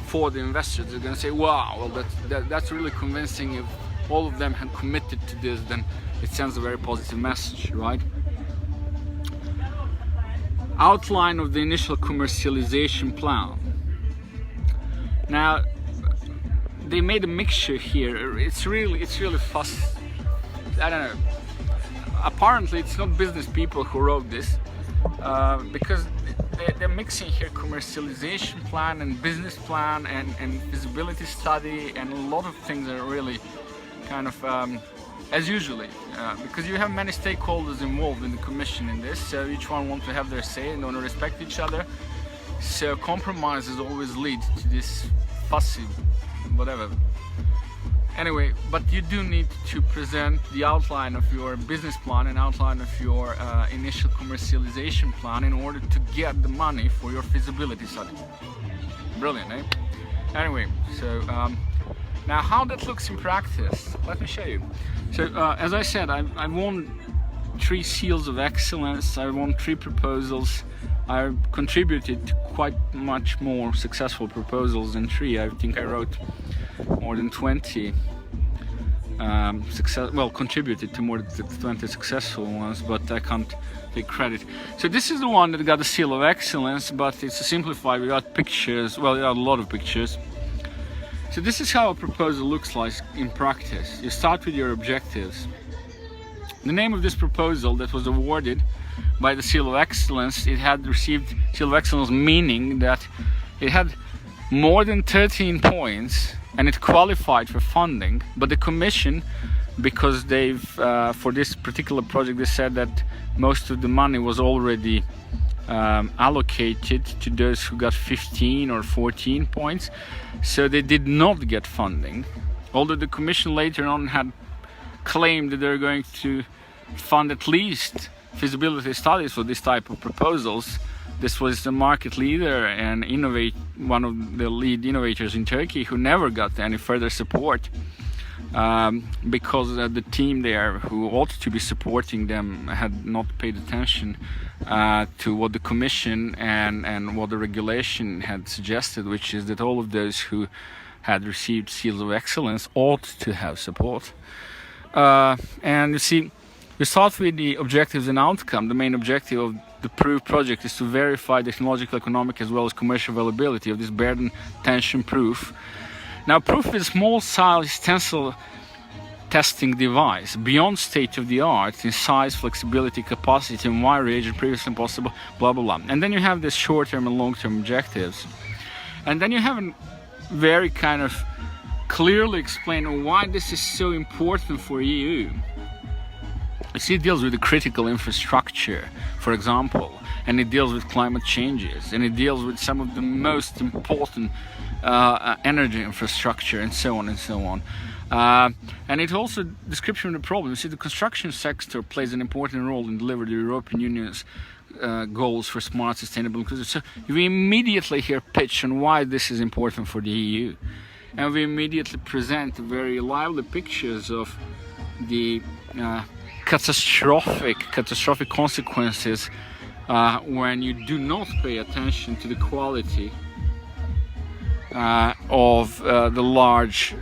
for the investors. They're going to say, wow, well that's really convincing. If all of them had committed to this, then it sends a very positive message, right? Outline of the initial commercialization plan. Now, they made a mixture here. It's really fast. I don't know. apparently it's not business people who wrote this, because they're mixing here commercialization plan and business plan and feasibility study, and a lot of things are really kind of as usually, because you have many stakeholders involved in the commission in this, so each one wants to have their say and want to respect each other. So compromises always lead to this fussy whatever. Anyway, but you do need to present the outline of your business plan and outline of your initial commercialization plan in order to get the money for your feasibility study. Brilliant, eh? Anyway, so now how that looks in practice, let me show you. So as I said, I won 3 seals of excellence, I won 3 proposals. I contributed to quite much more successful proposals than 3. I think I wrote more than 20 contributed to more than 20 successful ones, but I can't take credit. So this is the one that got the seal of excellence, but it's a simplified without pictures, well, without a lot of pictures. So this is how a proposal looks like in practice. You start with your objectives. The name of this proposal that was awarded by the seal of excellence, it had received seal of excellence, meaning that it had more than 13 points and it qualified for funding, but the commission, because they've for this particular project they said that most of the money was already allocated to those who got 15 or 14 points, so they did not get funding, although the commission later on had claimed that they're going to fund at least feasibility studies for this type of proposals. This was the market leader and one of the lead innovators in Turkey who never got any further support because the team there who ought to be supporting them had not paid attention to what the commission and what the regulation had suggested, which is that all of those who had received seals of excellence ought to have support. And you see, we start with the objectives and outcome. The main objective of the proof project is to verify technological, economic, as well as commercial availability of this burden tension proof. Now, proof is a small-size tensile testing device, beyond state-of-the-art in size, flexibility, capacity, and wide range of previously impossible, blah, blah, blah. And then you have this short-term and long-term objectives. And then you have a very kind of clearly explain why this is so important for EU. You see, it deals with the critical infrastructure, for example, and it deals with climate changes, and it deals with some of the most important energy infrastructure, and so on and so on. And it also description of the problem. You see, the construction sector plays an important role in delivering the European Union's goals for smart, sustainable, inclusive. So we immediately hear pitch on why this is important for the EU, and we immediately present very lively pictures of the catastrophic consequences when you do not pay attention to the quality of the large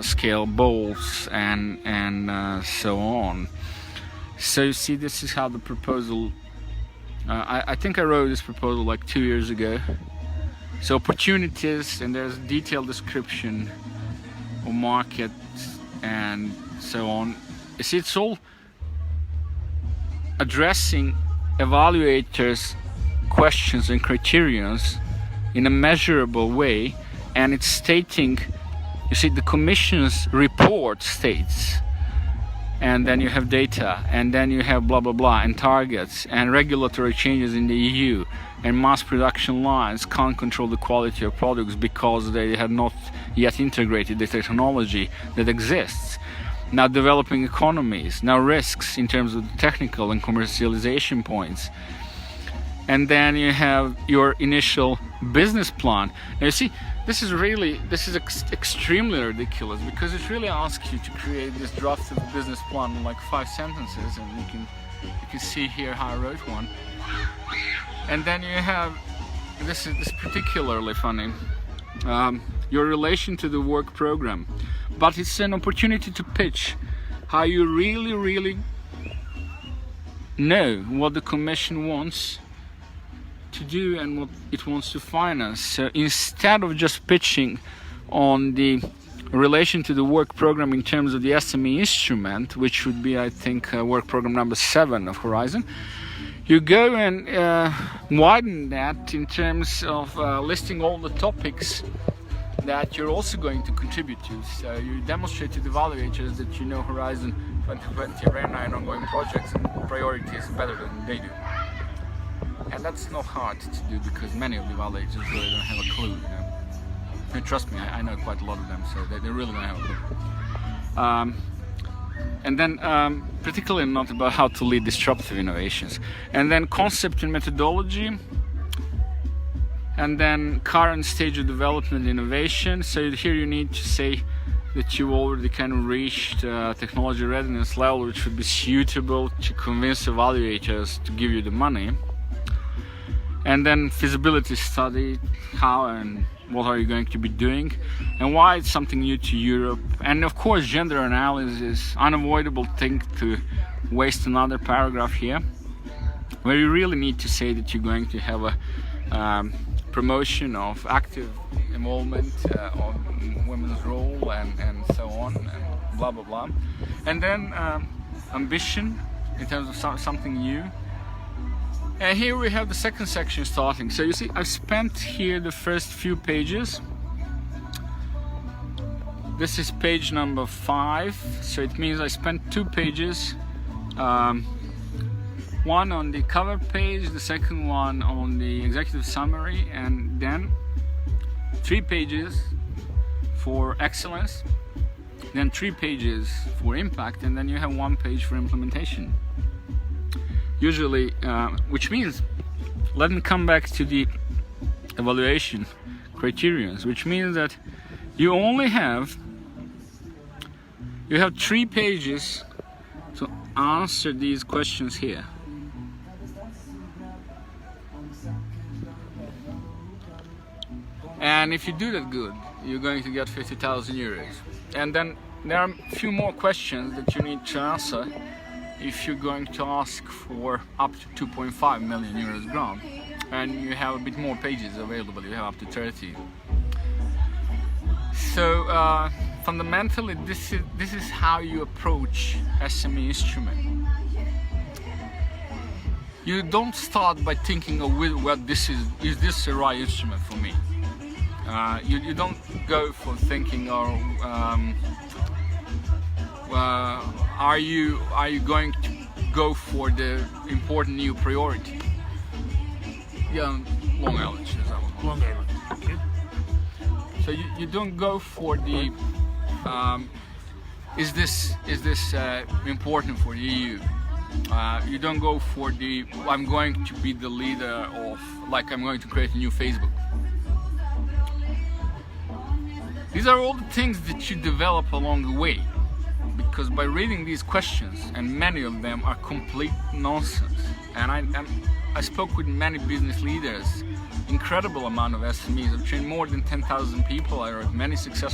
scale bolts and so on. So you see, this is how the proposal, I think I wrote this proposal like 2 years ago. So opportunities, and there's a detailed description of markets and so on. You see, it's all addressing evaluators' questions and criterions in a measurable way, and it's stating, you see, the Commission's report states, and then you have data, and then you have blah blah blah, and targets, and regulatory changes in the EU, and mass production lines can't control the quality of products because they had not yet integrated the technology that exists. Now developing economies, now risks in terms of technical and commercialization points. And then you have your initial business plan. Now you see, this is extremely ridiculous, because it really asks you to create this draft of a business plan in like 5 sentences, and you can see here how I wrote one. And then you have, this is particularly funny, your relation to the work program. But it's an opportunity to pitch how you really know what the Commission wants to do and what it wants to finance. So instead of just pitching on the relation to the work program in terms of the SME Instrument, which would be, I think, work program number 7 of Horizon. You go and widen that in terms of listing all the topics that you're also going to contribute to. So you demonstrate to the evaluators that you know Horizon 2020 Arena and ongoing projects and priorities better than they do. And that's not hard to do because many of the evaluators really don't have a clue. You know? And trust me, I know quite a lot of them, so they really don't have a clue. And then particularly not about how to lead disruptive innovations. And then concept and methodology. And then current stage of development innovation. So here you need to say that you already kind of reached technology readiness level which would be suitable to convince evaluators to give you the money. And then feasibility study, how and what are you going to be doing and why it's something new to Europe. And of course gender analysis, unavoidable thing to waste another paragraph here where you really need to say that you're going to have a promotion of active involvement of women's role and so on and blah blah blah. And then ambition in terms of something new. And here we have the second section starting. So you see, I've spent here the first few pages. This is page number 5, so it means I spent 2 pages. One on the cover page, the second one on the executive summary, and then 3 pages for excellence, then 3 pages for impact, and then you have 1 page for implementation. Usually, which means, let me come back to the evaluation criterions, which means that you only have 3 pages to answer these questions here. And if you do that good, you're going to get 50,000 euros. And then there are a few more questions that you need to answer if you're going to ask for up to 2.5 million euros grant, and you have a bit more pages available, you have up to 30. So fundamentally this is how you approach SME Instrument. You don't start by thinking of what this is this the right instrument for me? You don't go for thinking are you going to go for the important new priority? Yeah, long knowledge. Long knowledge. Okay. So you don't go for the is this important for the EU? You don't go for the I'm going to be the leader of, like I'm going to create a new Facebook. These are all the things that you develop along the way. Because by reading these questions, and many of them are complete nonsense, and I spoke with many business leaders, incredible amount of SMEs. I've trained more than 10,000 people. I wrote many successful